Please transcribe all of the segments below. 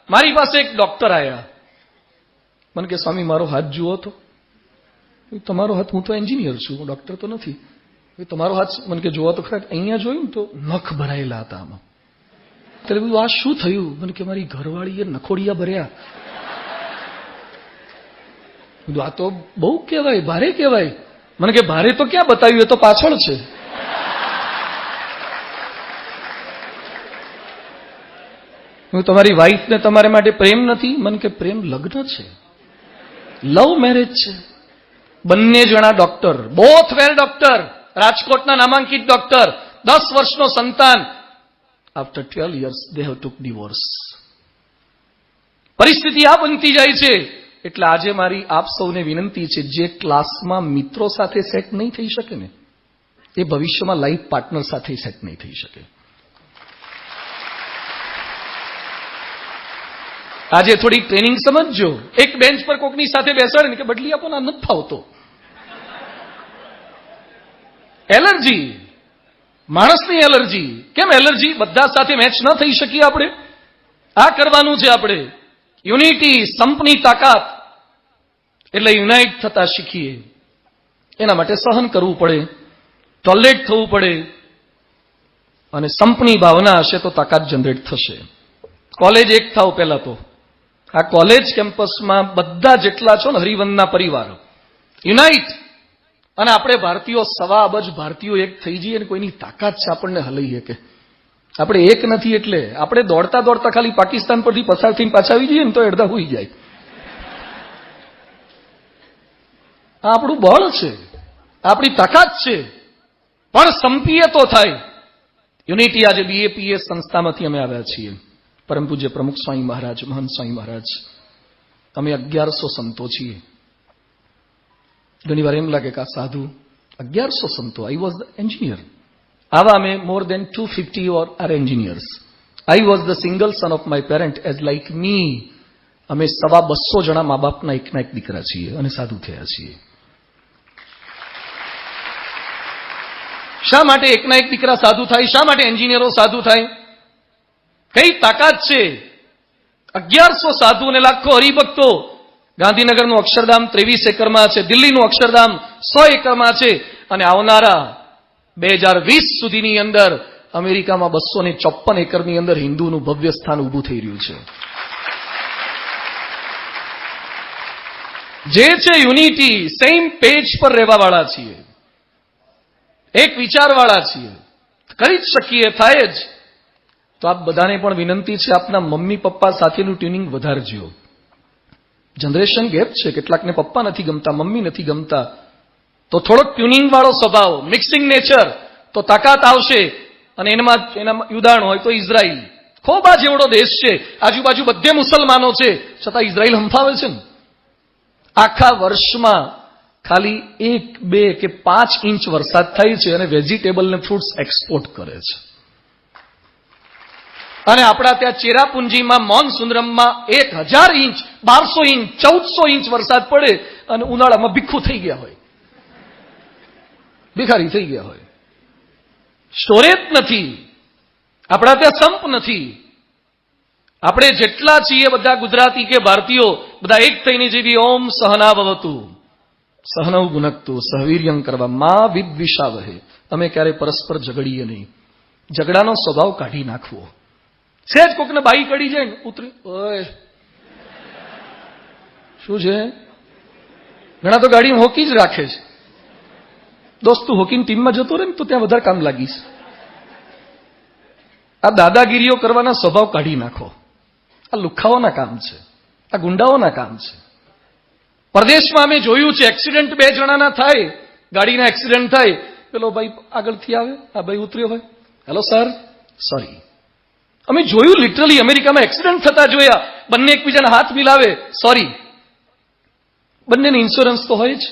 મારી પાસે એક ડોક્ટર આવ્યા, મને કે સ્વામી મારો હાથ જુઓ તો. તમારો હાથ? હું તો એન્જિનિયર છું, હું ડોક્ટર તો નથી. તમારો હાથ? મને કે જોવા તો ખરા. અહીંયા જોયું ને તો નખ ભરાયેલા હતા આમાં. ત્યારે બધું આ શું થયું? મને કે મારી ઘરવાળીએ નખોડિયા ભર્યા. બધું આ તો બહુ કહેવાય, ભારે કહેવાય. મને કે ભારે તો ક્યાં બતાવ્યું, એ તો પાછળ છે. તમારી વાઈફને તમારા માટે પ્રેમ નથી? મને કે પ્રેમ લગ્ન છે, લવ મેરેજ છે. બંને જણા ડોક્ટર, બોથ વેર ડોક્ટર, રાજકોટના નામાંકિત ડોક્ટર, 10 વર્ષનો સંતાન. After 12 years they have took divorce. પરિસ્થિતિ આ બનતી જાય છે. એટલે આજે મારી આપ સૌને વિનંતી છે, જે ક્લાસમાં મિત્રો સાથે સેટ નહીં થઈ શકે ને, એ ભવિષ્યમાં લાઈફ પાર્ટનર સાથે સેટ નહીં થઈ શકે. આજે થોડી ટ્રેનિંગ સમજજો. એક બેન્ચ પર કોકની સાથે બેસાડે ને કે બદલી આપો ના, નથી ફાવતો. એલર્જી, માણસની એલર્જી. કેમ એલર્જી? બધા સાથે મેચ ન થઈ શકીએ આપણે. આ કરવાનું છે આપણે. યુનિટી, સંપની તાકાત. એટલે યુનાઇટ થતા શીખીએ. એના માટે સહન કરવું પડે, ટોલરેટ થવું પડે, અને સંપની ભાવના હશે તો તાકાત જનરેટ થશે. કોલેજ એક થાવ. પહેલા તો આ કોલેજ કેમ્પસમાં બધા જેટલા છો ને હરિવંદના પરિવાર, યુનાઇટ. અને આપણે ભારતીયો 1.25 અબજ ભારતીયો એક થઈ જઈએ ને કોઈની તાકાત છે આપણને હલાઈએ કે આપણે એક નથી. એટલે આપણે દોડતા દોડતા ખાલી પાકિસ્તાન પરથી પસાર થઈને પાછા આવી જઈએ ને તો અડધા હોઈ જાય. આ આપણું બળ છે, આપણી તાકાત છે. પણ સંપીએ તો થાય. યુનિટી. આજે BAPS સંસ્થામાંથી અમે આવ્યા છીએ. પરમ પૂજ્ય પ્રમુખ સ્વામી મહારાજ, મહંત સ્વામી મહારાજ, અમે 1100 સંતો છીએ. ઘણી વાર એમ લાગે કે આ સાધુ 1100 સંતો. I was the engineer. આવા અમે more than 250 are engineers. I was the single son of my parent as like me. અમે 250 જણા મા બાપના એકના એક દીકરા છીએ અને સાધુ થયા છીએ. શા માટે એકના એક દીકરા સાધુ થાય? શા માટે એન્જિનિયરો સાધુ થાય? કઈ તાકાત છે? 1100 સાધુ અને લાખો હરિભક્તો. ગાંધીનગરનું અક્ષરધામ 23 એકરમાં છે, દિલ્હીનું અક્ષરધામ 100 એકરમાં છે, અને આવનારા 2020 સુધીની અંદર અમેરિકામાં 254 એકરની અંદર હિન્દુનું ભવ્ય સ્થાન ઊભું થઈ રહ્યું છે. જે છે યુનિટી. સેમ પેજ પર રહેવા વાળા છીએ, એક વિચાર વાળા છીએ, કરી જ શકીએ, થાય જ. તો આપ બધાને પણ વિનંતી છે, આપના મમ્મી પપ્પા સાથેનું ટ્યુનિંગ વધારજો. જનરેશન ગેપ છે. કેટલાકને પપ્પા નથી ગમતા, મમ્મી નથી ગમતા. તો થોડોક ટ્યુનિંગ વાળો સ્વભાવ, મિક્સિંગ નેચર, તો તાકાત આવશે. અને એના ઉદાહરણ હોય તો ઇઝરાયલ. ખૂબ આ જેવડો દેશ છે, આજુબાજુ બધે મુસલમાનો છે, છતાં ઇઝરાયલ હંફાવે છે ને. આખા વર્ષમાં ખાલી 1, 2 કે 5 ઇંચ વરસાદ થાય છે અને વેજીટેબલ ને ફ્રૂટ્સ એક્સપોર્ટ કરે છે. અને આપણા ત્યાં ચેરાપુંજીમાં મોનસુંદરમમાં 1000 ઇંચ, 1200 ઇંચ, 1400 ઇંચ વરસાદ પડે અને ઉનાળામાં ભીખું થઈ ગયા હોય, ભિખારી થઈ ગયા હોય. સ્ટોરેજ નથી. આપણા ત્યાં સંપ નથી. આપણે જેટલા છીએ બધા ગુજરાતી કે ભારતીયો, બધા એક થઈને જેવી ઓમ સહનાવવતુ સહનૌ ભુનક્તુ સહવીર્યં કરવા મા વિદ્વિષાવહે. અમે ક્યારે પરસ્પર ઝઘડીએ નહીં. ઝઘડાનો સ્વભાવ કાઢી નાખવો. સહેજ કોકને બાઈ કડી જાય ને, ઉતરી ઓય શું છે? ઘણા તો ગાડી હોકી જ રાખે છે. દોસ્ત તું હોકીની ટીમમાં જતો રહે ને તો ત્યાં વધારે કામ લાગીશ. આ દાદાગીરીઓ કરવાના સ્વભાવ કાઢી નાખો. આ લુખાઓના કામ છે, આ ગુંડાઓના કામ છે. પરદેશમાં અમે જોયું છે, એક્સિડન્ટ 2 જણાના થાય, ગાડીના એક્સિડન્ટ થાય, પેલો ભાઈ આગળથી આવે, આ ભાઈ ઉતર્યો હોય, હેલો સર, સોરી. અમે જોયું લિટરલી, અમેરિકામાં એક્સિડન્ટ થતા જોયા. બંને એકબીજાના હાથ મિલાવે, સોરી. બંનેને ઇન્સ્યોરન્સ તો હોય જ,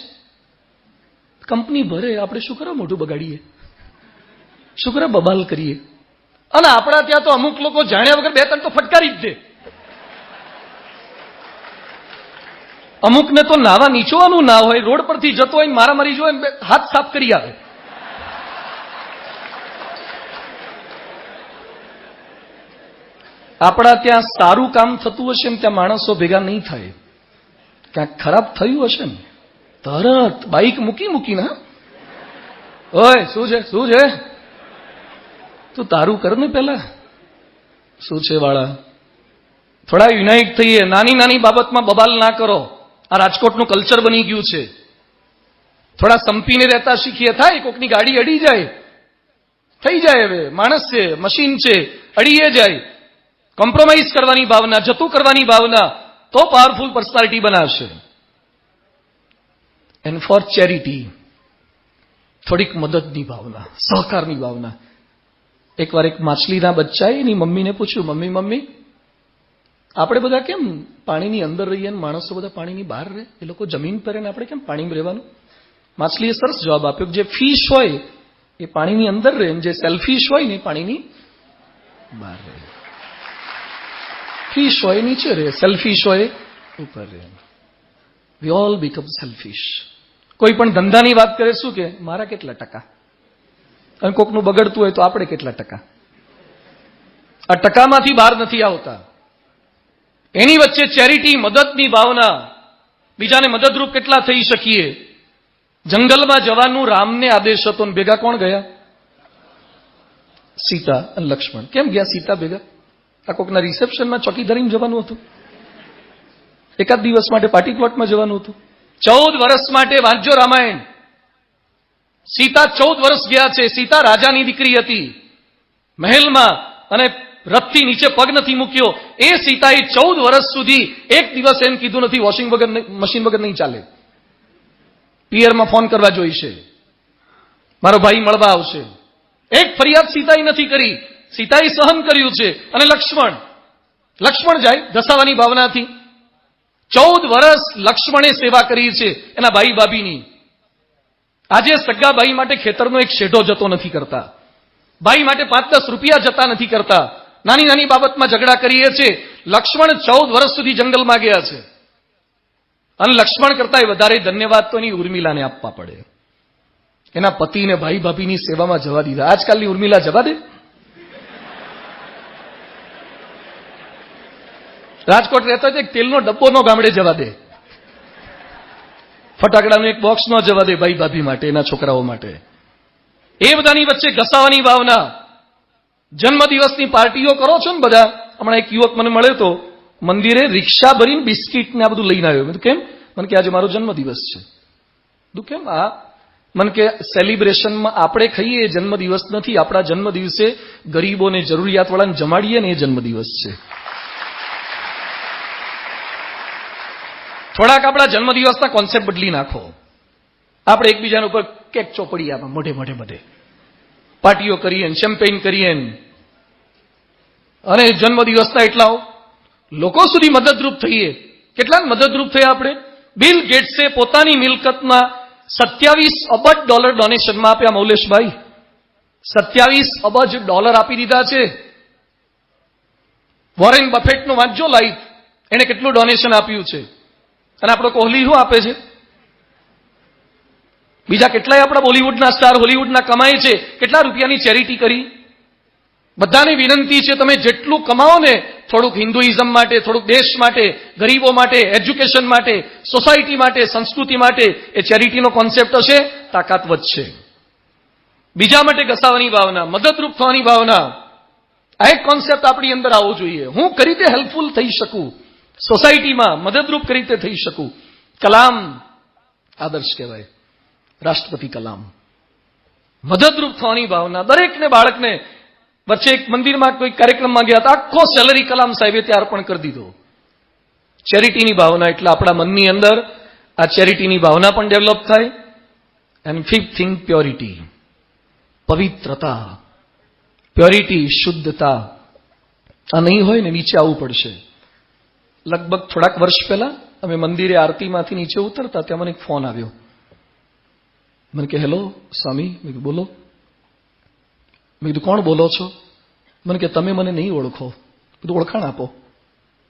કંપની ભરે. આપણે શું કરવા મોઢું બગાડીએ? શું કરવા બબાલ કરીએ? અને આપણા ત્યાં તો અમુક લોકો જાણ્યા વગર 2-3 તો ફટકારી જ દે. અમુકને તો નાવા નીચોવાનું ના હોય, રોડ પરથી જતો હોય મારામારી જોઈ હાથ સાફ કરી આવે. આપણા ત્યાં સારું કામ થતું હશે ને ત્યાં માણસો ભેગા નહીં થાય. ક્યાંક ખરાબ થયું હશે ને તરત બાઈક મૂકીને, ઓય શું છે તું તારું કર ને પેલા. શું છે વાળા, થોડા યુનાઇટ થઈએ, નાની નાની બાબતમાં બબાલ ના કરો. આ રાજકોટનું કલ્ચર બની ગયું છે. થોડા સંપીને રહેતા શીખીએ. થાય કોકની ગાડી અડી જાય, થઈ જાય. હવે માણસ છે, મશીન છે, અડીએ જાય. કોમ્પ્રોમાઇઝ કરવાની ભાવના, જતું કરવાની ભાવના તો પાવરફુલ પર્સનાલિટી બનાવશે. એન્ડ ફોર ચેરિટી, થોડીક મદદની ભાવના, સહકારની ભાવના. એકવાર એક માછલીના બચ્ચાએ એની મમ્મીને પૂછ્યું, મમ્મી આપણે બધા કેમ પાણીની અંદર રહીએ ને માણસો બધા પાણીની બહાર રહે? એ લોકો જમીન પર ને આપણે કેમ પાણીમાં રહેવાનું? માછલીએ સરસ જવાબ આપ્યો, જે ફિશ હોય એ પાણીની અંદર રહે, જે સેલ્ફિશ હોય ને એ પાણીની બહાર રહે. ફિશ હોય નીચે રહે, સેલ્ફિશ હોય ઉપર રહે. We all become selfish. કોઈ પણ ધંધાની વાત કરે શું કે મારા કેટલા ટકા, અને કોકનું બગડતું હોય તો આપણે કેટલા ટકા. આ ટકામાંથી બહાર નથી આવતા. એની વચ્ચે ચેરિટી, મદદની ભાવના, બીજાને મદદરૂપ કેટલા થઈ શકીએ. જંગલમાં જવાનું રામને આદેશ હતો, ભેગા કોણ ગયા? સીતા અને લક્ષ્મણ. કેમ ગયા સીતા ભેગા? આ કોકના રિસેપ્શનમાં ચોકી ધરીને જવાનું હતું, એકાદ દિવસ માટે પાર્ટી પ્લોટમાં જવાનું હતું. 14 વર્ષ માટે વાંચજો રામાયણ. સીતા 14 વર્ષ ગયા છે. સીતા રાજાની દીકરી હતી, મહેલમાં, અને રથથી નીચે પગ નથી મૂક્યો. એ સીતાએ 14 વર્ષ સુધી એક દિવસ એમ કીધું નથી વોશિંગ વગર, મશીન વગર નહીં ચાલે. પિયરમાં ફોન કરવા જોઈશે, મારો ભાઈ મળવા આવશે. એક ફરિયાદ સીતાએ નથી કરી. સીતાએ સહન કર્યું છે. અને લક્ષ્મણ જાય ધસાવાની ભાવનાથી. 14 વર્ષ લક્ષ્મણે સેવા કરી છે એના ભાઈ ભાભીની. આજે સગા ભાઈ માટે ખેતરનો એક શેઢો જતો નથી કરતા, ભાઈ માટે 5-10 રૂપિયા જતા નથી કરતા. નાની નાની બાબતમાં ઝઘડા કરીએ છીએ. લક્ષ્મણ 14 વર્ષ સુધી જંગલમાં ગયા છે. અને લક્ષ્મણ કરતા વધારે ધન્યવાદ તો એની ઉર્મિલાને આપવા પડે. એના પતિને ભાઈ ભાભીની સેવામાં જવા દીધા. આજકાલની ઉર્મિલા જવા દે? રાજકોટ રહેતો એક તેલનો ડબ્બો નો ગામડે જવા દે, ફટાકડાનું એક બોક્સ નો જવા દે ભાઈ ભાભી માટે, એના છોકરાઓ માટે. એ બધાની વચ્ચે ઘસાવાની ભાવના. જન્મદિવસની પાર્ટીઓ કરો છો ને બધા. હમણાં એક યુવક મને મળ્યો તો, મંદિરે રિક્ષા ભરીને બિસ્કીટ ને આ બધું લઈને આવ્યો. મેં કેમ? મને કે આજે મારો જન્મદિવસ છે. તું કેમ? આ મને કે સેલિબ્રેશનમાં આપણે ખાઈએ એ જન્મદિવસ નથી, આપણા જન્મદિવસે ગરીબોને, જરૂરિયાતવાળાને જમાડીએ ને એ જન્મદિવસ છે. થોડાક આપણા જન્મદિવસના કોન્સેપ્ટ બદલી નાખો. આપણે એકબીજાના ઉપર કેક ચોપડી આપે, મોઢે બધે પાર્ટીઓ કરીએ, શેમ્પેન કરીએ, અને જન્મદિવસના એટલા લોકો સુધી મદદરૂપ થઈએ. કેટલા મદદરૂપ થયા આપણે? બિલ ગેટ્સે પોતાની મિલકતના $27 અબજ ડોનેશનમાં આપ્યા. મૌલેશભાઈ, $27 અબજ આપી દીધા છે. વોરેન બફેટનું વાંચજો લાઈફ, એને કેટલું ડોનેશન આપ્યું છે. અને આપણો કોહલી શું આપે છે? બીજા કેટલાય આપણા બોલિવૂડના સ્ટાર, હોલિવૂડના કમાય છે. કેટલા રૂપિયાની ચેરિટી કરી? બધાને વિનંતી છે, તમે જેટલું કમાઓ ને, થોડુંક હિન્દુઇઝમ માટે, થોડુંક દેશ માટે, ગરીબો માટે, એજ્યુકેશન માટે, સોસાયટી માટે, સંસ્કૃતિ માટે, એ ચેરિટીનો કોન્સેપ્ટ હશે, તાકાત વધશે. બીજા માટે ઘસાવાની ભાવના, મદદરૂપ થવાની ભાવના, આ એક કોન્સેપ્ટ આપણી અંદર આવવો જોઈએ. હું કઈ રીતે હેલ્પફુલ થઈ શકું, સોસાયટીમાં મદદરૂપ કઈ રીતે થઈ શકું. કલામ આદર્શ કહેવાય, રાષ્ટ્રપતિ કલામ. મદદરૂપ થવાની ભાવના. દરેકને, બાળકને. વચ્ચે એક મંદિરમાં કોઈ કાર્યક્રમમાં ગયા હતા, આખો સેલરી કલામ સાહેબે ત્યાં અર્પણ કરી દીધો. ચેરિટીની ભાવના. એટલે આપણા મનની અંદર આ ચેરિટીની ભાવના પણ ડેવલપ થાય. એન્ડ ફિફ્થ થિંગ, પ્યોરિટી, પવિત્રતા. પ્યોરિટી, શુદ્ધતા. આ નહીં હોય ને નીચે આવવું પડશે. લગભગ થોડાક વર્ષ પહેલા અમે મંદિરે આરતીમાંથી નીચે ઉતરતા, ત્યાં મને એક ફોન આવ્યો. મને કે હેલો સ્વામી. મેં કીધું બોલો. મેં કીધું કોણ બોલો છો? મને કે તમે મને નહીં ઓળખો. કીધું ઓળખાણ આપો.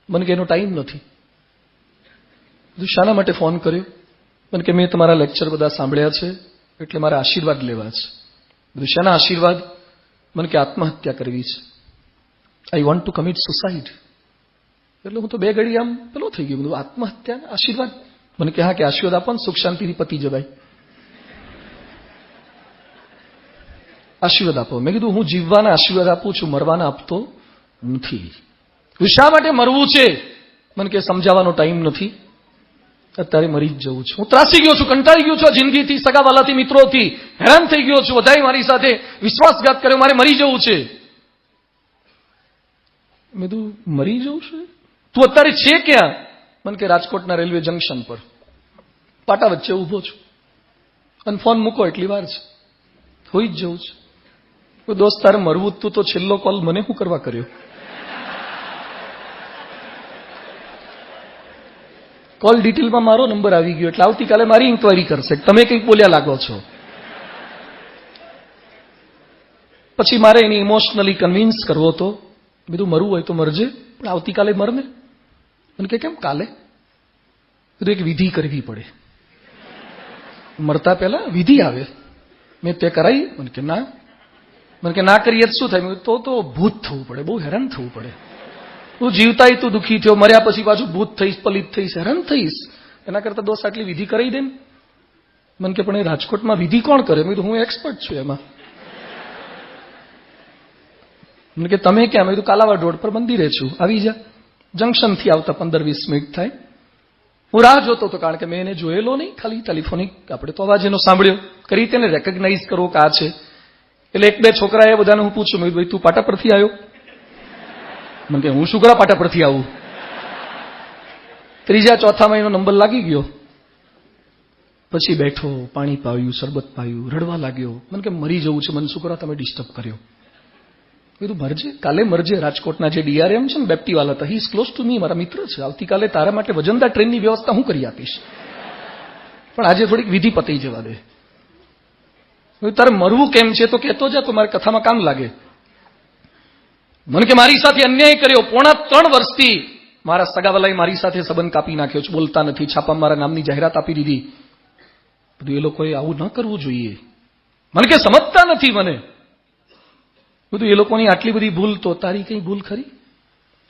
મને કે એનો ટાઈમ નથી. કીધું શાના માટે ફોન કર્યો? મને કે મેં તમારા લેક્ચર બધા સાંભળ્યા છે, એટલે મારા આશીર્વાદ લેવા છે. કીધું શાના આશીર્વાદ? મને કે આત્મહત્યા કરવી છે. I want to commit suicide. એટલે હું તો બે ઘડી આમ પેલો થઈ ગયો, બધું આત્મહત્યા આશીર્વાદ. મને કે હા, કે આશીર્વાદ આપો ને સુખ શાંતિથી પતી જવાય, આશીર્વાદ આપો. મેં કીધું હું જીવવાના આશીર્વાદ આપું છું, મરવાના આપતો નથી. શા માટે મરવું છે મને કે સમજાવવાનો ટાઈમ નથી, અત્યારે મરી જ જવું છું. હું ત્રાસી ગયો છું, કંટાળી ગયો છું આ જિંદગીથી, સગાવાલાથી, મિત્રોથી હેરાન થઈ ગયો છું. બધાએ મારી સાથે વિશ્વાસઘાત કર્યો, મારે મરી જવું છે. મેં કીધું મરી જવું છે? તું અત્યારે છે ક્યાં? મને કે રાજકોટના રેલવે જંકશન પર પાટા વચ્ચે ઉભો છું અને ફોન મૂકો એટલી વાર છે, હોઈ જ જવું છે. કોઈ દોસ્ત તારે મરવું તું તો છેલ્લો કોલ મને શું કરવા કર્યો? કોલ ડિટેલમાં મારો નંબર આવી ગયો એટલે આવતીકાલે મારી ઇન્કવાયરી કરશે, તમે કંઈક બોલ્યા લાગો છો. પછી મારે એને ઇમોશનલી કન્વિન્સ કરવો હતો. બીજું મરવું હોય તો મરજે, પણ આવતીકાલે મરને. મને કે કેમ કાલે? બધું એક વિધિ કરવી પડે, મરતા પહેલા વિધિ આવે. મેં તે કરાવી? મને કે ના. મને કે ના કરીએ શું થાય? તો ભૂત થવું પડે, બહુ હેરાન થવું પડે. તું જીવતાય તું દુઃખી થયો, મર્યા પછી પાછું ભૂત થઈશ, પલિત થઈશ, હેરાન થઈશ. એના કરતા દોસ્ત આટલી વિધિ કરાવી દે ને. મને કે પણ એ રાજકોટમાં વિધિ કોણ કરે? મેં કીધું હું એક્સપર્ટ છું એમાં. મને કે તમે ક્યાં? મેં કીધું કાલાવાડ રોડ પર મંદિરે છું, આવી જા. જંકશનથી આવતા 15-20 મિનિટ થાય. હું રાહ જોતો હતો, કારણ કે મેં એને જોયેલો નહીં, ખાલી ટેલિફોનિક આપણે તો અવાજ એનો સાંભળ્યો, કરી તેને રેકગ્નાઇઝ કરો કે આ છે. એટલે એક બે છોકરાએ બધાને હું પૂછું, મેં ભાઈ તું પાટા પરથી આવ્યો? મને કે હું શું કરા પાટા પરથી આવું? ત્રીજા ચોથામાં એનો નંબર લાગી ગયો. પછી બેઠો, પાણી પાવ્યું, શરબત પાયું, રડવા લાગ્યો. મને કે મરી જવું છે, મને શું કરા તમે ડિસ્ટર્બ કર્યો? કીધું મરજે, કાલે મરજે. રાજકોટના જે ડીઆરએમ છે ને બેપ્ટીવાલા હતા, he is close to me, મારા મિત્ર છે. આવતીકાલે તારા માટે વજનદાર ટ્રેનની વ્યવસ્થા હું કરી આપીશ, પણ આજે થોડીક વિધિ પતી જવા દે. તારે મરવું કેમ છે તો કહેતો જા, તો મારી કથામાં કામ લાગે. મને કે મારી સાથે અન્યાય કર્યો. 3.5 વર્ષથી મારા સગાવાલાએ મારી સાથે સંબંધ કાપી નાખ્યો છે, બોલતા નથી, છાપામાં મારા નામની જાહેરાત આપી દીધી. બધું એ લોકોએ આવું ન કરવું જોઈએ. મને કે સમજતા નથી મને. બધું એ લોકોની આટલી બધી ભૂલ, તો તારી કઈ ભૂલ ખરી?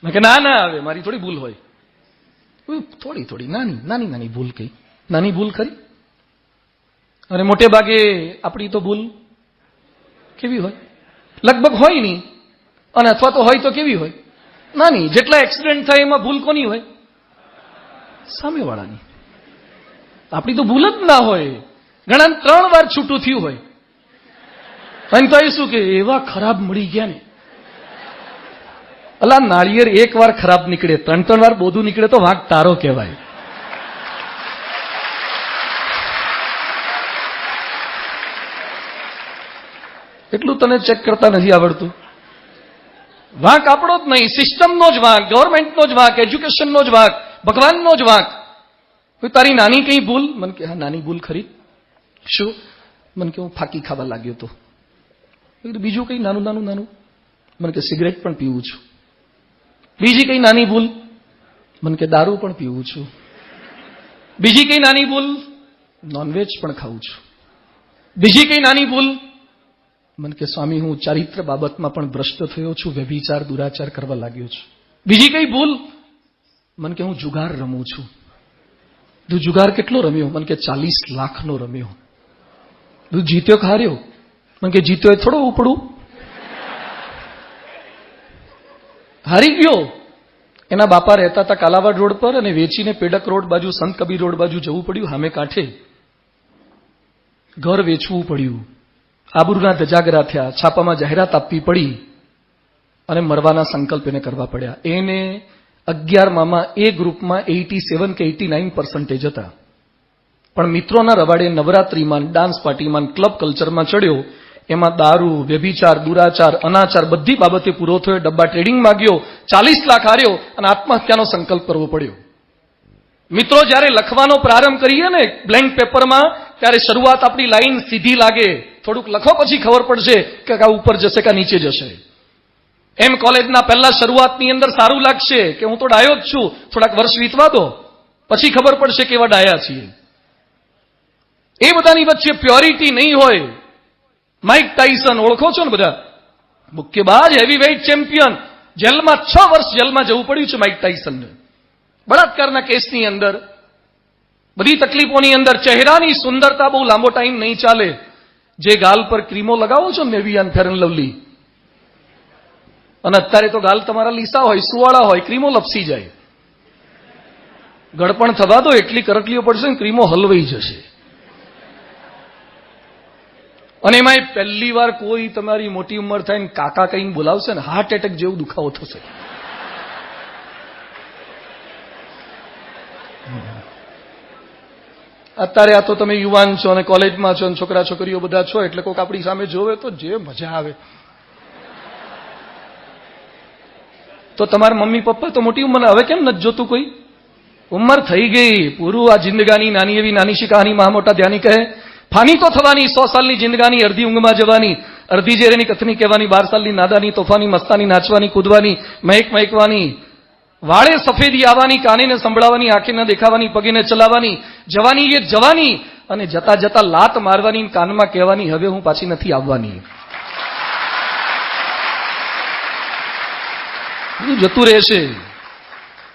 મેં કે ના ના, આવે મારી થોડી ભૂલ હોય. થોડી નાની ભૂલ, કઈ નાની ભૂલ ખરી? અને મોટે ભાગે આપણી તો ભૂલ કેવી હોય? લગભગ હોય નહીં, અને અથવા તો હોય તો કેવી હોય? નાની. જેટલા એક્સિડન્ટ થાય એમાં ભૂલ કોની હોય? સામેવાળાની. આપણી તો ભૂલ જ ના હોય. ઘણા 3 વાર છૂટું થયું હોય, અને તો એ શું કે એવા ખરાબ મળી ગયા ને. અલા નાળિયેર 1 વાર ખરાબ નીકળે, 3 વાર બોધું નીકળે તો વાંક તારો કહેવાય. એટલું તને ચેક કરતા નથી આવડતું. વાંક આપણો જ નહીં, સિસ્ટમનો જ વાંક, ગવર્મેન્ટનો જ વાંક, એજ્યુકેશનનો જ વાંક, ભગવાનનો જ વાંક. તારી નાની કઈ ભૂલ? મને કે હા નાની ભૂલ ખરી. શું? મને કે હું ફાકી ખાવા લાગ્યો હતો. બીજું કઈ નાનું? મને કે સિગરેટ પણ પીવું છું. બીજી કઈ નાની ભૂલ? મને કે દારૂ પણ પીવું છું. બીજી કઈ નાની ભૂલ? નોનવેજ પણ ખાઉં છું. બીજી કઈ નાની ભૂલ? મને કે સ્વામી હું ચારિત્ર બાબતમાં પણ ભ્રષ્ટ થયો છું, વ્યભિચાર દુરાચાર કરવા લાગ્યો છું. બીજી કઈ ભૂલ? મને કે હું જુગાર રમું છું. તું જુગાર કેટલો રમ્યો? મને કે 40 લાખનો રમ્યો. તું જીત્યો કે હાર્યો? મને કે જીત્યો એ થોડો ઉપડું, હારી ગયો. એના બાપા રહેતા હતા કાલાવાડ રોડ પર, અને વેચીને પેડક રોડ બાજુ, સંત કબીર રોડ બાજુ જવું પડ્યું. સામે કાંઠે ઘર વેચવું પડ્યું. આબરૂના ધજાગરા થયા, છાપામાં જાહેરાત આપવી પડી, અને મરવાના સંકલ્પ એને કરવા પડ્યા. એને 11માં એ ગ્રુપમાં 87 કે 89% હતા. પણ મિત્રોના રવાડે નવરાત્રીમાં, ડાન્સ પાર્ટીમાં, ક્લબ કલ્ચરમાં ચડ્યો. એમાં દારૂ, વ્યભિચાર, દુરાચાર, અનાચાર બધી બાબતે પૂરો થયો. ડબ્બા ટ્રેડિંગમાં ગયો, 40 લાખ હાર્યો, અને આત્મહત્યાનો સંકલ્પ કરવો પડ્યો. મિત્રો, જ્યારે લખવાનો પ્રારંભ કરીએ ને બ્લેન્ક પેપરમાં, ત્યારે શરૂઆત આપણી લાઈન સીધી લાગે. થોડુંક લખો પછી ખબર પડશે કે આ ઉપર જશે કે નીચે જશે. એમ કોલેજના પહેલા શરૂઆતની અંદર સારું લાગશે કે હું તો ડાયો જ છું, થોડાક વર્ષ વીતવા દો, પછી ખબર પડશે કેવા ડાયા છીએ. એ બધાની વચ્ચે પ્યોરિટી નહીં હોય. માઇક ટાઇસન ઓળખો છો ને બધા? મુક્કેબાજ, હેવી વેઇટ ચેમ્પિયન. જેલમાં 6 વર્ષ જેલમાં જવું પડ્યું છે માઇક ટાઇસનને. બળાત્કારના કેસની અંદર, બધી તકલીફોની અંદર ચહેરાની સુંદરતા બહુ લાંબો ટાઈમ નહીં ચાલે. જે ગાલ પર ક્રીમો લગાવો છો નેવિયાન ફેર એન્ડ લવલી, અને અત્યારે તો ગાલ તમારા લીસા હોય, સુવાળા હોય, ક્રીમો લપસી જાય. ગળપણ થવા દો, એટલી કરકલીઓ પડશે ને ક્રીમો હલવાઈ જશે. અને એમાં પહેલી વાર કોઈ તમારી મોટી ઉંમર થાય ને કાકા કહીને બોલાવશે ને, હાર્ટ એટેક જેવું દુખાવો થશે. અત્યારે આ તો તમે યુવાન છો અને કોલેજમાં છો અને છોકરા છોકરીઓ બધા છો, એટલે કોઈક આપણી સામે જોવે તો જે મજા આવે. તો તમારા મમ્મી પપ્પા તો મોટી ઉંમરના, હવે કેમ નથી જોતું કોઈ? ઉંમર થઈ ગઈ, પૂરું. આ જિંદગાની નાની એવી નાની શી કહાની મહા મોટા ધ્યાની કહે. ફાની તો થવાની, 100 સાલની જિંદગાની અડધી ઊંઘમાં જવાની, અડધી જેરેની કથની કહેવાની, 12 સાલની નાદાની, તોફાની, મસ્તાની, નાચવાની, કૂદવાની, મહેકવાની, વાળે સફેદી આવવાની, કાનેને સંભળાવવાની, આંખે ન દેખાવાની, પગેને ચલાવવાની, જવાની એ જવાની, અને જતા જતા લાત મારવાની, કાનમાં કહેવાની, હવે હું પાછી નથી આવવાની. જતું રહેશે.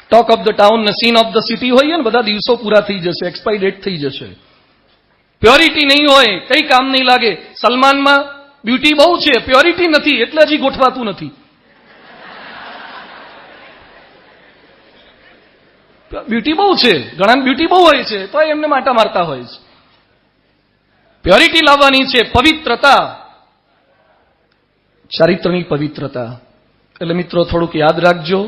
ટોક ઓફ ધ ટાઉન ને સીન ઓફ ધ સિટી હોય ને, બધા દિવસો પૂરા થઈ જશે, એક્સપાયરી ડેટ થઈ જશે. પ્યોરિટી નહીં હોય, કઈ કામ નહીં લાગે. સલમાનમાં બ્યુટી બહુ છે, પ્યોરિટી નથી, એટલે હજી ગોઠવાતું નથી. બ્યુટી બહુ છે, ઘણા બ્યુટી બહુ હોય છે, તો એમને માટા મારતા હોય છે. પ્યોરિટી લાવવાની છે, પવિત્રતા, ચારિત્રની પવિત્રતા. એટલે મિત્રો થોડુંક યાદ રાખજો,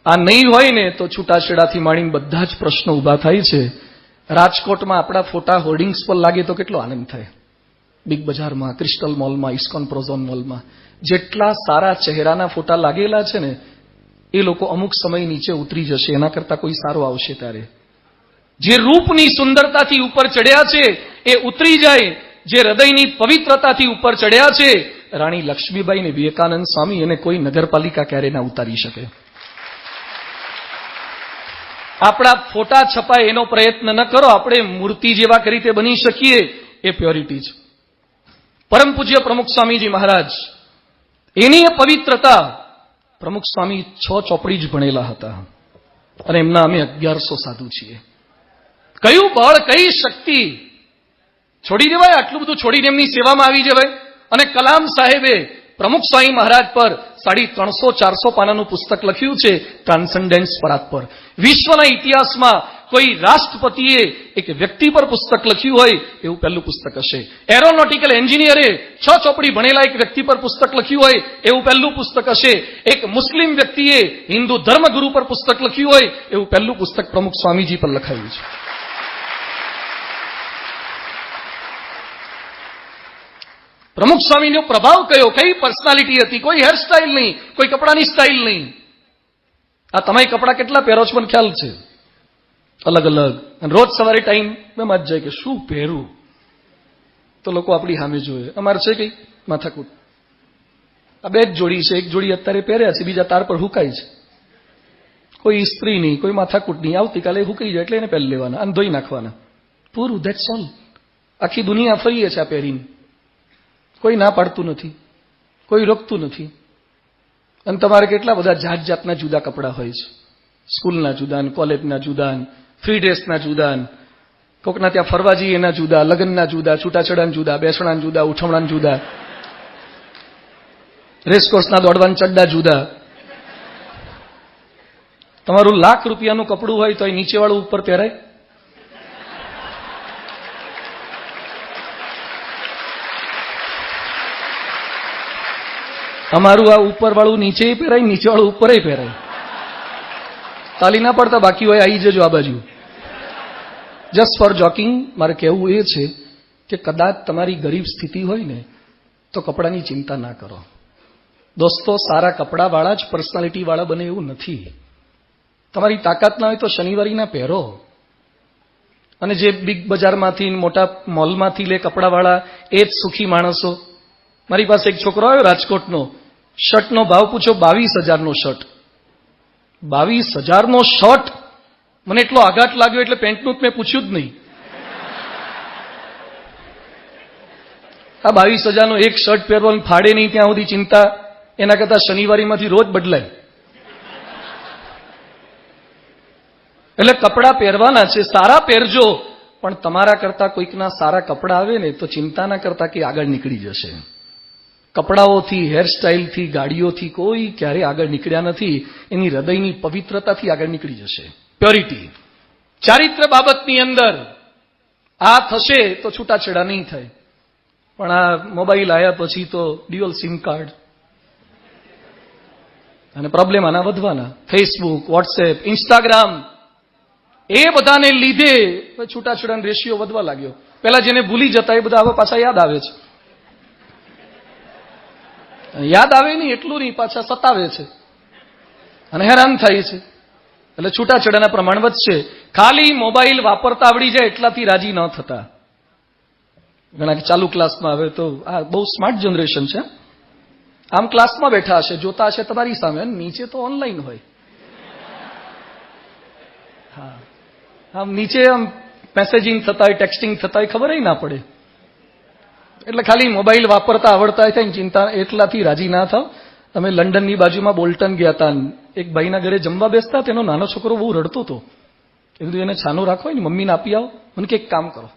આ નહીં હોય ને તો છૂટાછેડાથી માંડીને બધા જ પ્રશ્નો ઉભા થાય છે. રાજકોટમાં આપણા ફોટા હોર્ડિંગ્સ પર લાગે તો કેટલો આનંદ થાય. બિગ બજારમાં, ક્રિસ્ટલ મોલમાં, ઇસ્કોન પ્રોઝોન મોલમાં જેટલા સારા ચહેરાના ફોટા લાગેલા છે ને, એ લોકો અમુક સમય નીચે ઉતરી જશે, એના કરતા કોઈ સારો આવશે ત્યારે. જે રૂપની સુંદરતાથી ઉપર ચડ્યા છે એ ઉતરી જાય. જે હૃદયની પવિત્રતાથી ઉપર ચડ્યા છે, રાણી લક્ષ્મીબાઈ ને વિવેકાનંદ સ્વામી, એને કોઈ નગરપાલિકા ક્યારે ના ઉતારી શકે. આપણા ફોટા છપાય એનો પ્રયત્ન ન કરો, આપણે મૂર્તિ જેવા કરી રીતે બની શકીએ, એ પ્યોરિટી છે. પરમ પૂજ્ય પ્રમુખ સ્વામીજી મહારાજ, એની એ પવિત્રતા. પ્રમુખ સ્વામી 6 ચોપડી જ ભણેલા હતા, અને એમના અમે 1100 સાધુ છીએ. કયું બળ, કઈ શક્તિ! છોડી દેવાય, આટલું બધું છોડીને એમની સેવામાં આવી જવાય. અને કલામ સાહેબે પ્રમુખ સ્વામી મહારાજ પર 350-400 પાનાનું પુસ્તક લખ્યું છે, ટ્રાન્સેન્ડન્સ પરાત પર. વિશ્વના ઇતિહાસમાં કોઈ રાષ્ટ્રપતિએ એક વ્યક્તિ પર પુસ્તક લખ્યું હોય એવું પહેલું પુસ્તક હશે. એરોનોટિકલ એન્જિનિયરે 6 ચોપડી ભણેલા એક વ્યક્તિ પર પુસ્તક લખ્યું હોય એવું પહેલું પુસ્તક હશે. એક મુસ્લિમ વ્યક્તિએ હિન્દુ ધર્મગુરુ પર પુસ્તક લખ્યું હોય એવું પહેલું પુસ્તક પ્રમુખ સ્વામીજી પર લખાયું છે. પ્રમુખ સ્વામીનો પ્રભાવ કયો, કઈ પર્સનાલિટી હતી? કોઈ હેરસ્ટાઇલ નહીં, કોઈ કપડાની સ્ટાઇલ નહીં. આ તમે કપડા કેટલા પહેરો છો મને ખ્યાલ છે, અલગ અલગ. અને રોજ સવારે ટાઈમ એમાં જ જાય કે શું પહેરું, તો લોકો આપણી સામે જોયે. અમારે છે કઈ માથાકૂટ. આ 2 જ જોડી છે, એક જોડી અત્યારે પહેર્યા છે, બીજા તાર પર હુકાય છે. કોઈ ઇસ્ત્રી નહીં, કોઈ માથાકૂટ નહીં. આવતીકાલે હુકાઈ જાય એટલે એને પહેરી લેવાના અને ધોઈ નાખવાના, પૂરું. That's all. આખી દુનિયા ફરીએ છે આ પહેરીને. કોઈ ના પાડતું નથી, કોઈ રોકતું નથી. અને તમારે કેટલા બધા જાત જાતના જુદા કપડા હોય છે. સ્કૂલના જુદા, કોલેજના જુદા, ફ્રી ડ્રેસના જુદા, કોકના ત્યાં ફરવા જઈએ એના જુદા, લગ્નના જુદા, છૂટાછેડાના જુદા, બેસણાના જુદા, ઉઠમણાના જુદા, રેસકોર્સના દોડવાના ચડ્ડા જુદા. તમારું લાખ રૂપિયાનું કપડું હોય તો એ નીચેવાળું ઉપર પહેરાય? અમારું આ ઉપરવાળું નીચે પહેરાય, નીચેવાળું ઉપર પહેરાય. તાલી ના પડતા બાકી હોય આવી જજો આ બાજુ. જસ્ટ ફોર જોકિંગ મારે કહેવું એ છે કે કદાચ તમારી ગરીબ સ્થિતિ હોય ને તો કપડાની ચિંતા ના કરો. દોસ્તો, સારા કપડાવાળા જ પર્સનાલિટી વાળા બને એવું નથી. તમારી તાકાત ના હોય તો શનિવારીના પહેરો. અને જે બિગ બજારમાંથી, મોટા મોલમાંથી લે કપડાવાળા, એ જ સુખી માણસો. મારી પાસે એક છોકરો આવ્યો રાજકોટનો, શર્ટનો ભાવ પૂછો 22,000નો શર્ટ. 22,000નો શર્ટ! મને એટલો આઘાત લાગ્યો એટલે પેન્ટનું મેં પૂછ્યું જ નહીં. આ 22,000નો એક શર્ટ પહેરવાનું ફાડે નહીં ત્યાં સુધી ચિંતા. એના કરતા શનિવારીમાંથી રોજ બદલાય. એટલે કપડાં પહેરવાના છે, સારા પહેરજો, પણ તમારા કરતા કોઈકના સારા કપડાં આવે ને તો ચિંતા ના કરતા કે આગળ નીકળી જશે. કપડાઓથી, હેરસ્ટાઇલથી, ગાડીઓથી કોઈ ક્યારે આગળ નીકળ્યા નથી. એની હૃદયની પવિત્રતાથી આગળ નીકળી જશે. પ્યોરિટી, ચારિત્ર બાબતની અંદર આ થશે તો છૂટાછેડા નહીં થાય. પણ આ મોબાઈલ આવ્યા પછી તો ડ્યુઅલ સિમ કાર્ડ અને પ્રોબ્લેમ આના વધવાના. ફેસબુક, વોટ્સએપ, ઇન્સ્ટાગ્રામ, એ બધાને લીધે છૂટાછેડાનો રેશિયો વધવા લાગ્યો. પેલા જેને ભૂલી જતા એ બધા હવે પાછા યાદ આવે છે. યાદ આવે નહીં એટલું નહીં, પાછા સતાવે છે અને હેરાન થાય છે. એટલે છૂટાછેડાના પ્રમાણ વધશે. ખાલી મોબાઈલ વાપરતા આવડી જાય એટલાથી રાજી ન થતા. ઘણા ચાલુ ક્લાસમાં આવે તો આ બહુ સ્માર્ટ જનરેશન છે. આમ ક્લાસમાં બેઠા હશે, જોતા હશે તમારી સામે, નીચે તો ઓનલાઈન હોય. હા, આમ નીચે આમ મેસેજિંગ થતા હોય, ટેક્સ્ટિંગ થતા હોય, ખબર ના પડે. એટલે ખાલી મોબાઈલ વાપરતા આવડતા થાય ચિંતા, એટલાથી રાજી ના થાવ. તમે લંડનની બાજુમાં બોલ્ટન ગયા હતા, એક ભાઈના ઘરે જમવા બેસતા, તેનો નાનો છોકરો બહુ રડતો હતો. એ બધું એને છાનો રાખો ને, મમ્મીને આપી આવો. મને કે એક કામ કરો,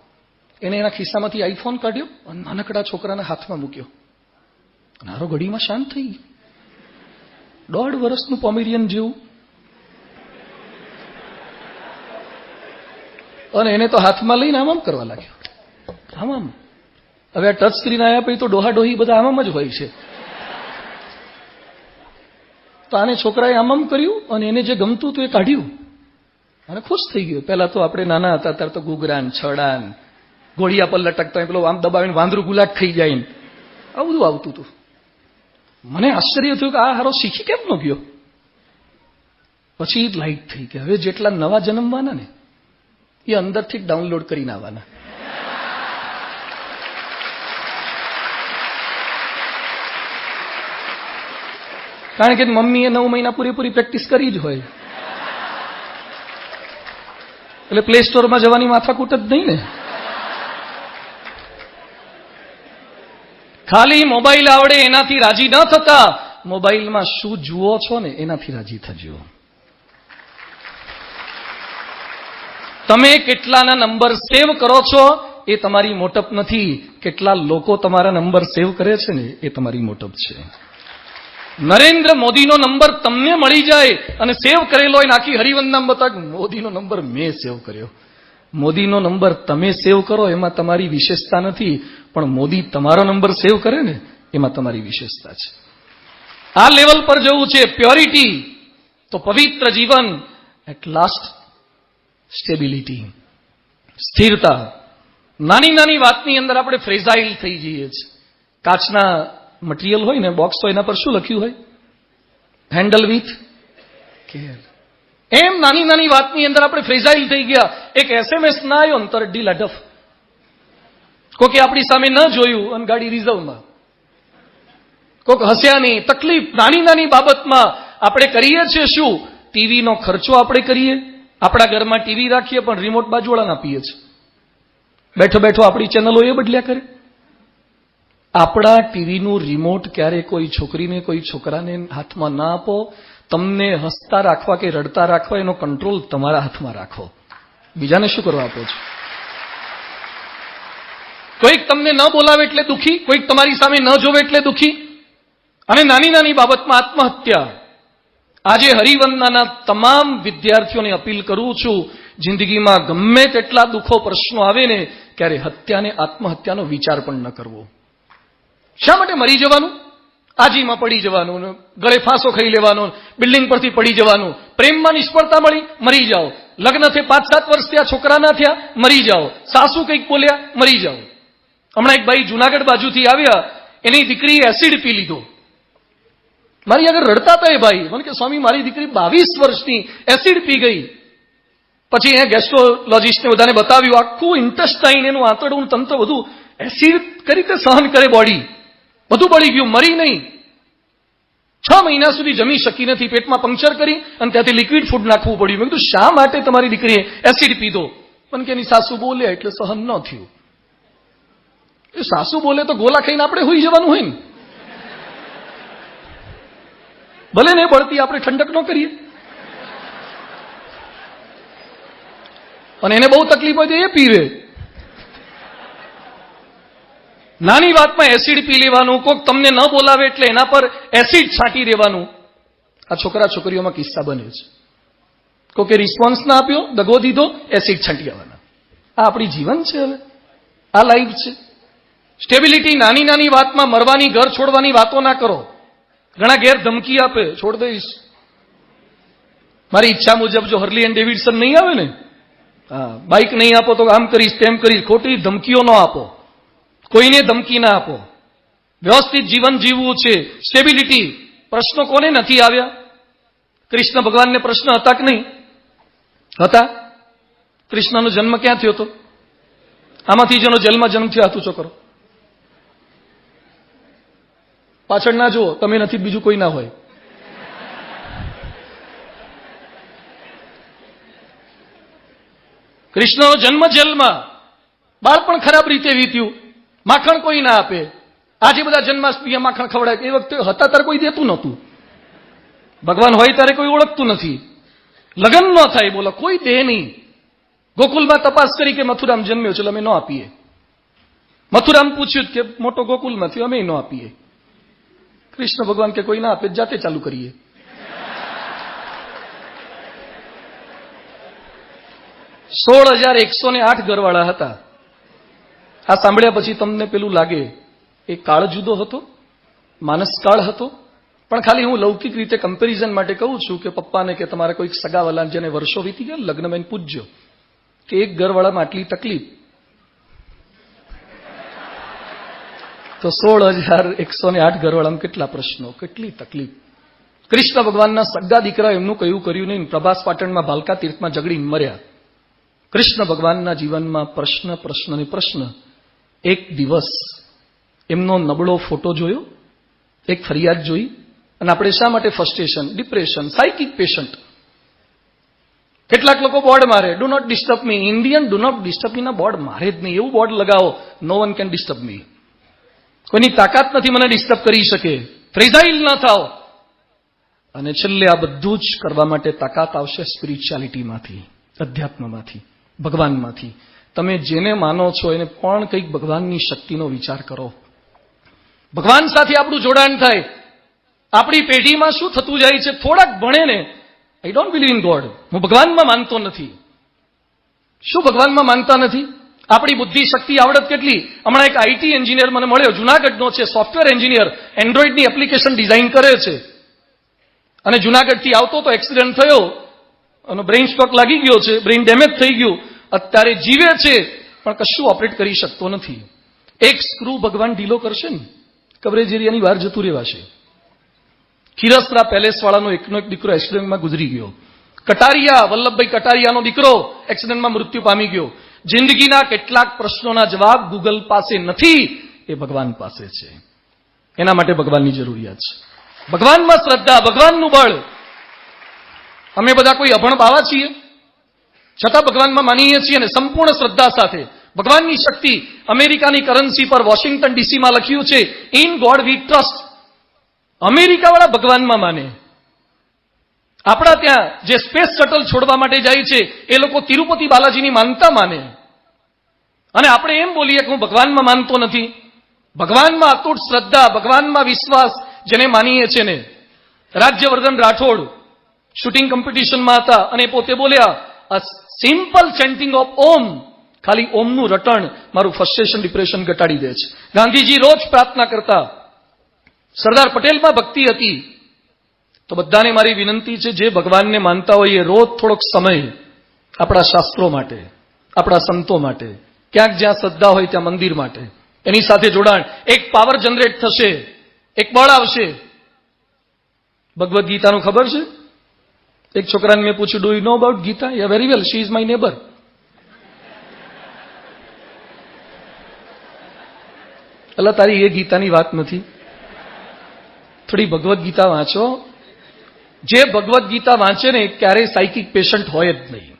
એને એના ખિસ્સામાંથી આઈફોન કાઢ્યો અને નાનકડા છોકરાના હાથમાં મૂક્યો. નારો ઘડીમાં શાંત થઈ ગયો. 1.5 વર્ષનું પોમેરિયન જેવું. અને એને તો હાથમાં લઈને આમ કરવા લાગ્યો. આમ હવે આ ટચ સ્ક્રીન આવ્યા પછી તો ડોહા ડોહી બધા આમ જ હોય છે. તો આને છોકરાએ આમ કર્યું અને એને જે ગમતું હતું એ કાઢ્યું અને ખુશ થઈ ગયો. પહેલા તો આપણે નાના હતા ત્યારે તો ગુગરાન, છડાન, ઘોડિયા પર લટકતા હોય, પેલો આમ દબાવીને વાંદરું ગુલાટ થઈ જાય, આવું બધું આવતું હતું. મને આશ્ચર્ય થયું કે આ હારો શીખી કેમ ન ગયો. પછી લાઈટ થઈ કે હવે જેટલા નવા જન્મવાના ને એ અંદરથી ડાઉનલોડ કરીને આવવાના. કારણ કે મમ્મીએ 9 મહિના પૂરેપૂરી પ્રેક્ટિસ કરી જ હોય. એટલે પ્લે સ્ટોરમાં જવાની માથાકૂટ જ નહીં ને. ખાલી મોબાઈલ આવડે એનાથી રાજી ન થતા, મોબાઈલમાં શું જુઓ છો ને એનાથી રાજી થજો. તમે કેટલાના નંબર સેવ કરો છો એ તમારી મોટપ નથી. કેટલા લોકો તમારા નંબર સેવ કરે છે ને એ તમારી મોટપ છે. નરેન્દ્ર મોદીનો નંબર તમને મળી જાય અને સેવ કરેલો હોય, આખી હરિવંદનામ બતા મોદીનો નંબર મેં સેવ કર્યો. મોદીનો નંબર તમે સેવ કરો એમાં તમારી વિશેષતા નથી, પણ મોદી તમારો નંબર સેવ કરે ને એમાં તમારી વિશેષતા છે. આ લેવલ પર જવું છે. પ્યોરિટી તો પવિત્ર જીવન, એટ લાસ્ટ સ્ટેબિલિટી, સ્થિરતા. નાની નાની વાતની અંદર આપણે ફ્રેઝાઇલ થઈ જઈએ છીએ. કાચના મટીરિયલ હોય ને, બોક્સ હોય, એના પર શું લખ્યું હોય? Handle with care. એમ નાની નાની વાતની અંદર આપણે ફ્રેઝાઇલ થઈ ગયા. એક SMS ના આવ્યો ને તરત ઢીલા ઢફ. કોકે આપણી સામે ન જોયું અને ગાડી રિઝર્વમાં. કોક હસ્યા નહીં. તકલીફ નાની નાની બાબતમાં આપણે કરીએ છીએ શું? ટીવીનો ખર્ચો આપણે કરીએ, આપણા ઘરમાં ટીવી રાખીએ પણ રિમોટ બાજુવાળાને આપીએ છીએ. બેઠો બેઠો આપણી ચેનલો એ બદલ્યા કરે. આપણા ટીવીનું રિમોટ ક્યારે કોઈ છોકરીને, કોઈ છોકરાને હાથમાં ના આપો. તમને હસતા રાખવા કે રડતા રાખવા એનો કંટ્રોલ તમારા હાથમાં રાખો. બીજાને શું કરવા આપો છો? કોઈક તમને ન બોલાવે એટલે દુખી, કોઈક તમારી સામે ન જોવે એટલે દુખી. અને નાની નાની બાબતમાં આત્મહત્યા. આજે હરિવંદનાના તમામ વિદ્યાર્થીઓને અપીલ કરું છું, જિંદગીમાં ગમે તેટલા દુઃખો, પ્રશ્નો આવે ને, ક્યારે હત્યાને, આત્મહત્યાનો વિચાર પણ ન કરવો. શા માટે મરી જવાનું? આજીમાં પડી જવાનું, ગળે ફાંસો ખાઈ લેવાનો, બિલ્ડિંગ પરથી પડી જવાનું. પ્રેમમાં નિષ્ફળતા મળી, મરી જાઓ. લગ્ન થઈ 5-7 વર્ષ થયા, છોકરા ના થયા, મરી જાઓ. સાસુ કંઈક બોલ્યા, મરી જાઓ. હમણાં એક ભાઈ જુનાગઢ બાજુથી આવ્યા, એની દીકરીએ એસિડ પી લીધો. મારી આગળ રડતા હતા એ ભાઈ. મને કે સ્વામી મારી દીકરી 22 વર્ષની એસિડ પી ગઈ. પછી એ ગેસ્ટ્રોલોજીસ્ટને બધાને બતાવ્યું, આખું ઇન્ટેસ્ટાઇન, એનું આંતરડું તંત્ર બધું એસિડ કઈ રીતે સહન કરે બોડી, બધું બળી ગયું, મરી નહીં. 6 મહિના સુધી જમી શકી નથી, પેટમાં પંક્ચર કરી અને ત્યાંથી લિક્વિડ ફૂડ નાખવું પડ્યું. મેં કીધું શા માટે તમારી દીકરીએ એસિડ પીધો? પણ કે એની સાસુ બોલ્યા એટલે સહન ન થયું. એ સાસુ બોલે તો ગોલા ખાઈને આપણે હોઈ જવાનું હોય ને. ભલે ને બળતી આપણે ઠંડક ન કરીએ, અને એને બહુ તકલીફ હોય તો એ પીવે. નાની વાતમાં એસિડ પી લેવાનું, કોઈક તમને ન બોલાવે એટલે એના પર એસિડ છાંટી દેવાનું. આ છોકરા છોકરીઓમાં કિસ્સા બને છે. કોકે રિસ્પોન્સ ના આપ્યો, દગો દીધો, એસિડ છાંટી આવવાના. આ આપણી જીવન છે. હવે આ લાઈફ છે. સ્ટેબિલિટી નાની નાની વાતમાં મરવાની, ઘર છોડવાની વાતો ના કરો. ઘણા ઘેર ધમકી આપે, છોડ દઈશ, મારી ઈચ્છા મુજબ જો હર્લી એન્ડ ડેવિડસન નહીં આવે ને, હા, બાઇક નહીં આપો તો આમ કરીશ તેમ કરીશ. ખોટી ધમકીઓ ન આપો, કોઈને ધમકી ના આપો. વ્યવસ્થિત જીવન જીવવું છે. સ્ટેબિલિટી. પ્રશ્નો કોને નથી આવ્યા? કૃષ્ણ ભગવાનને પ્રશ્ન હતા કે નહીં હતા? કૃષ્ણનો જન્મ ક્યાં થયો હતો? આમાંથી જેનો જન્મ થયો હાથ ઊંચો કરો. પાછળ ના જુઓ, તમે નથી બીજું કોઈ ના હોય. કૃષ્ણનો જન્મ જેલમાં, બાળપણ ખરાબ રીતે વીત્યું, માખણ કોઈ ના આપે. આજે બધા જન્માષ્ટમી માખણ ખવડાય, એ વખતે હતા ત્યારે કોઈ દેતું નહોતું. ભગવાન હોય ત્યારે કોઈ ઓળખતું નથી. લગ્ન ન થાય, બોલો, કોઈ દે નહીં. ગોકુલમાં તપાસ કરી કે મથુરામ જન્મ્યો છે, અમે ન આપીએ. મથુરામ પૂછ્યું કે મોટો ગોકુલમાં થયો, અમે ન આપીએ. કૃષ્ણ ભગવાન કે કોઈ ના આપે, જાતે ચાલુ કરીએ. $16,108 ઘરવાળા હતા. આ સાંભળ્યા પછી તમને પેલું લાગે એ કાળ જુદો હતો, માનસ કાળ હતો. પણ ખાલી હું લૌકિક રીતે કમ્પેરિઝન માટે કહું છું કે પપ્પાને કે તમારા કોઈક સગાવાલા જેને વર્ષો વીતી ગયા લગ્નમાં એને પૂછજો કે એક ઘરવાળામાં આટલી તકલીફ, તો 16,108 ઘરવાળામાં કેટલા પ્રશ્નો, કેટલી તકલીફ. કૃષ્ણ ભગવાનના સગા દીકરા એમનું કયું કર્યું નહીં, પ્રભાસ પાટણમાં ભાલકા તીર્થમાં ઝઘડીને મર્યા. કૃષ્ણ ભગવાનના જીવનમાં પ્રશ્ન પ્રશ્ન ને પ્રશ્ન. એક દિવસ એમનો નબળો ફોટો જોયો, એક ફરિયાદ જોઈ, અને આપણે શા માટે ફ્રસ્ટ્રેશન, ડિપ્રેશન, સાયકિક પેશન્ટ. કેટલાક લોકો બોર્ડ મારે, do not disturb me. Indian do not disturb me ના બોર્ડ મારે જ નહીં. એવું બોર્ડ લગાવો, no one can disturb me. કોઈની તાકાત નથી મને ડિસ્ટર્બ કરી શકે. ફ્રેજાઇલ ન થાઓ. અને છેલ્લે આ બધું જ કરવા માટે તાકાત આવશે સ્પિરિચ્યુઆલિટીમાંથી, અધ્યાત્મમાંથી, ભગવાનમાંથી. તમે જેને માનો છો એને પણ કંઈક ભગવાનની શક્તિનો વિચાર કરો. ભગવાન સાથે આપણું જોડાણ થાય. આપણી પેઢીમાં શું થતું જાય છે, થોડાક ભણે ને, I don't believe in God, હું ભગવાનમાં માનતો નથી. શું ભગવાનમાં માનતા નથી? આપણી બુદ્ધિ, શક્તિ, આવડત કેટલી? હમણાં એક આઈટી એન્જિનિયર મને મળ્યો, જુનાગઢનો છે, સોફ્ટવેર એન્જિનિયર, એન્ડ્રોઈડની એપ્લિકેશન ડિઝાઇન કરે છે. અને જુનાગઢથી આવતો તો એક્સિડન્ટ થયો અને બ્રેઇન સ્ટ્રોક લાગી ગયો છે, બ્રેઇન ડેમેજ થઈ ગયું. અત્યારે જીવે છે પણ કશું ઓપરેટ કરી શકતો નથી. એક સ્ક્રૂ ભગવાન ઢીલો કરશે ને, કવરેજ એરિયાની બહાર જતું રહેવાશે. ખીરસરા પેલેસ વાળાનો એકનો એક દીકરો એક્સિડન્ટમાં ગુજરી ગયો. કટારિયા, વલ્લભભાઈ કટારિયાનો દીકરો એક્સિડન્ટમાં મૃત્યુ પામી ગયો. જિંદગીના કેટલાક પ્રશ્નોના જવાબ ગૂગલ પાસે નથી, એ ભગવાન પાસે છે. એના માટે ભગવાનની જરૂરિયાત છે. ભગવાનમાં શ્રદ્ધા, ભગવાનનું બળ. અમે બધા કોઈ અભણ બાવા છીએ, છતાં ભગવાનમાં માનીએ છીએ ને સંપૂર્ણ શ્રદ્ધા સાથે. ભગવાનની શક્તિ. અમેરિકાની કરન્સી પર વોશિંગ્ટન ડીસીમાં લખ્યું છે, ઇન ગોડ વી ટ્રસ્ટ. અમેરિકાવાળા ભગવાનમાં માને. આપણા ત્યાં જે સ્પેસ શટલ છોડવા માટે જાય છે એ લોકો તિરુપતિ બાલાજીની માનતા માને. અને આપણે એમ બોલીએ કે હું ભગવાનમાં માનતો નથી. ભગવાનમાં અતૂટ શ્રદ્ધા, ભગવાનમાં વિશ્વાસ જેને માનીએ છીએ ને. રાજ્યવર્ધન રાઠોડ શૂટિંગ કોમ્પિટિશનમાં હતા અને પોતે બોલ્યા, અ સિમ્પલ ચેન્ટિંગ ઓફ ઓમ, ખાલી ઓમનું રટણ મારું ફ્રસ્ટ્રેશન, ડિપ્રેશન ઘટાડી દે છે. ગાંધીજી રોજ પ્રાર્થના કરતા. સરદાર પટેલમાં ભક્તિ હતી. તો બધાને મારી વિનંતી છે, જે ભગવાનને માનતા હોય એ રોજ થોડોક સમય આપણા શાસ્ત્રો માટે, આપણા સંતો માટે, ક્યાંક જ્યાં શ્રદ્ધા હોય ત્યાં મંદિર માટે, એની સાથે જોડાણ. એક પાવર જનરેટ થશે, એક બળ આવશે. ભગવદ્ ગીતાનું ખબર છે? એક છોકરાને મેં પૂછ્યું, do you know about Gita? Yeah very well, she is my neighbour. એટલે તારી એ ગીતાની વાત નથી. થોડી ભગવદ્ ગીતા વાંચો. જે ભગવદ્ ગીતા વાંચે ને ક્યારેય સાયકિક પેશન્ટ હોય જ નહીં,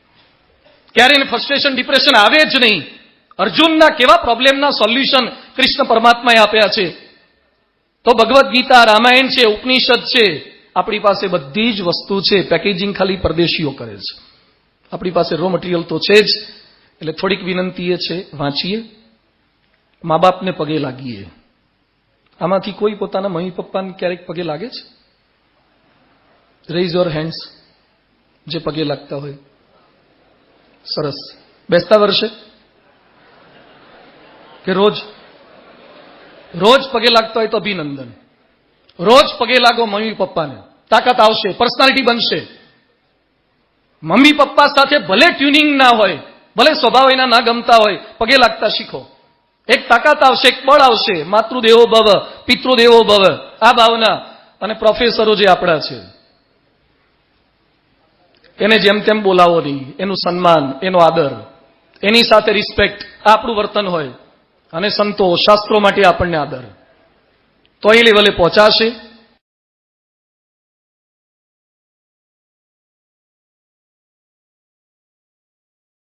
ક્યારેય ફ્રસ્ટ્રેશન, ડિપ્રેશન આવે જ નહીં. અર્જુનના કેવા પ્રોબ્લેમના સોલ્યુશન કૃષ્ણ પરમાત્માએ આપ્યા છે. તો ભગવદ્ ગીતા, રામાયણ છે, ઉપનિષદ છે, આપણી પાસે બધી જ વસ્તુ છે, પેકેજિંગ ખાલી પરદેશીઓ કરે છે. આપણી પાસે રો મટીરિયલ તો છે જ. એટલે થોડીક વિનંતી એ છે, વાંચીએ, મા બાપને પગે લાગીએ. આમાંથી કોઈ પોતાના મમ્મી પપ્પાને ક્યારેક પગે લાગે છે? રેઇઝ યોર હેન્ડ્સ જે પગે લાગતા હોય. સરસ. બેસતા વર્ષે કે રોજ? રોજ પગે લાગતા હોય તો અભિનંદન. રોજ પગે લાગો મમ્મી પપ્પાને, તાકાત આવશે, પર્સનાલિટી બનશે. મમ્મી પપ્પા સાથે ભલે ટ્યુનિંગ ના હોય, ભલે સ્વભાવ એના ના ગમતા હોય, પગે લાગતા શીખો. એક તાકાત આવશે, એક બળ આવશે. માતૃદેવો ભવ, પિતૃદેવો ભવ, આ ભાવના. અને પ્રોફેસરો જે આપણા છે એને જેમ તેમ બોલાવો નહીં. એનું સન્માન, એનો આદર, એની સાથે રિસ્પેક્ટ, આ આપણું વર્તન હોય. અને સંતો, શાસ્ત્રો માટે આપણને આદર. તો એ લેવલે પહોંચાશે.